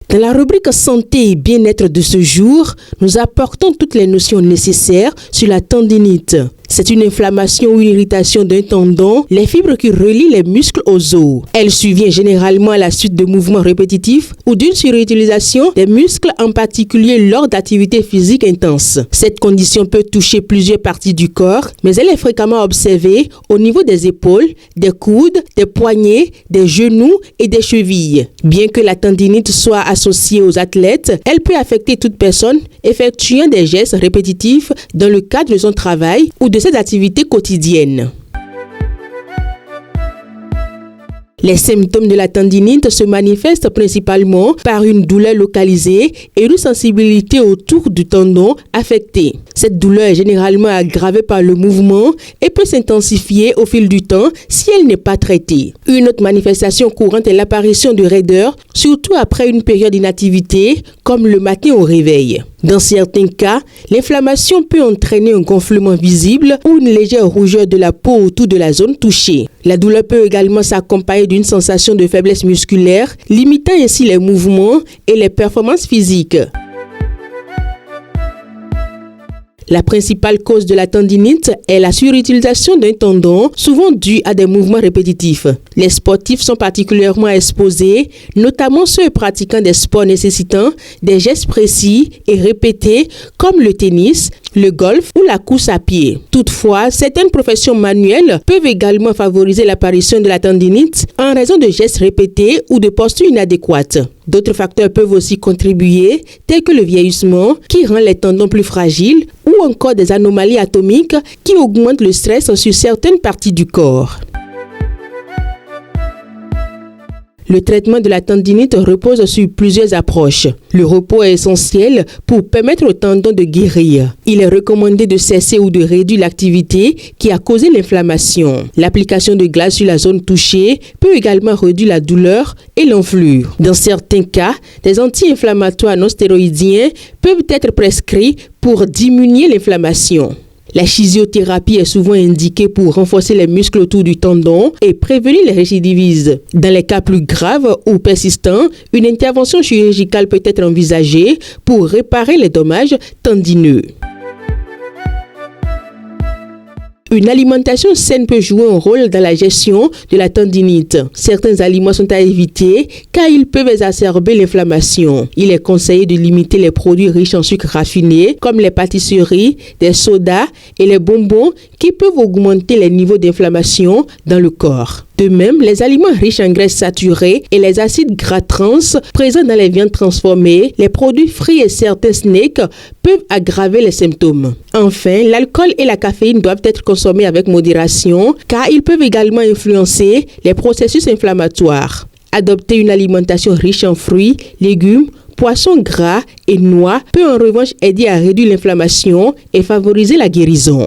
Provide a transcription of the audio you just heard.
Dans la rubrique santé et bien-être de ce jour, nous apportons toutes les notions nécessaires sur la tendinite. C'est une inflammation ou une irritation d'un tendon, les fibres qui relient les muscles aux os. Elle survient généralement à la suite de mouvements répétitifs ou d'une surutilisation des muscles, en particulier lors d'activités physiques intenses. Cette condition peut toucher plusieurs parties du corps, mais elle est fréquemment observée au niveau des épaules, des coudes, des poignets, des genoux et des chevilles. Bien que la tendinite soit associée aux athlètes, elle peut affecter toute personne effectuant des gestes répétitifs dans le cadre de son travail ou de ses activités quotidiennes. Les symptômes de la tendinite se manifestent principalement par une douleur localisée et une sensibilité autour du tendon affecté. Cette douleur est généralement aggravée par le mouvement et peut s'intensifier au fil du temps si elle n'est pas traitée. Une autre manifestation courante est l'apparition de raideurs, surtout après une période d'inactivité, comme le matin au réveil. Dans certains cas, l'inflammation peut entraîner un gonflement visible ou une légère rougeur de la peau autour de la zone touchée. La douleur peut également s'accompagner d'une sensation de faiblesse musculaire, limitant ainsi les mouvements et les performances physiques. La principale cause de la tendinite est la surutilisation d'un tendon, souvent due à des mouvements répétitifs. Les sportifs sont particulièrement exposés, notamment ceux pratiquant des sports nécessitant des gestes précis et répétés comme le tennis, le golf ou la course à pied. Toutefois, certaines professions manuelles peuvent également favoriser l'apparition de la tendinite en raison de gestes répétés ou de postures inadéquates. D'autres facteurs peuvent aussi contribuer, tels que le vieillissement qui rend les tendons plus fragiles ou encore des anomalies atomiques qui augmentent le stress sur certaines parties du corps. Le traitement de la tendinite repose sur plusieurs approches. Le repos est essentiel pour permettre au tendon de guérir. Il est recommandé de cesser ou de réduire l'activité qui a causé l'inflammation. L'application de glace sur la zone touchée peut également réduire la douleur et l'enflure. Dans certains cas, des anti-inflammatoires non stéroïdiens peuvent être prescrits pour diminuer l'inflammation. La chimiothérapie est souvent indiquée pour renforcer les muscles autour du tendon et prévenir les récidivismes. Dans les cas plus graves ou persistants, une intervention chirurgicale peut être envisagée pour réparer les dommages tendineux. Une alimentation saine peut jouer un rôle dans la gestion de la tendinite. Certains aliments sont à éviter car ils peuvent exacerber l'inflammation. Il est conseillé de limiter les produits riches en sucre raffiné comme les pâtisseries, des sodas et les bonbons qui peuvent augmenter les niveaux d'inflammation dans le corps. De même, les aliments riches en graisses saturées et les acides gras trans présents dans les viandes transformées, les produits frits et certains snacks peuvent aggraver les symptômes. Enfin, l'alcool et la caféine doivent être consommés avec modération car ils peuvent également influencer les processus inflammatoires. Adopter une alimentation riche en fruits, légumes, poissons gras et noix peut en revanche aider à réduire l'inflammation et favoriser la guérison.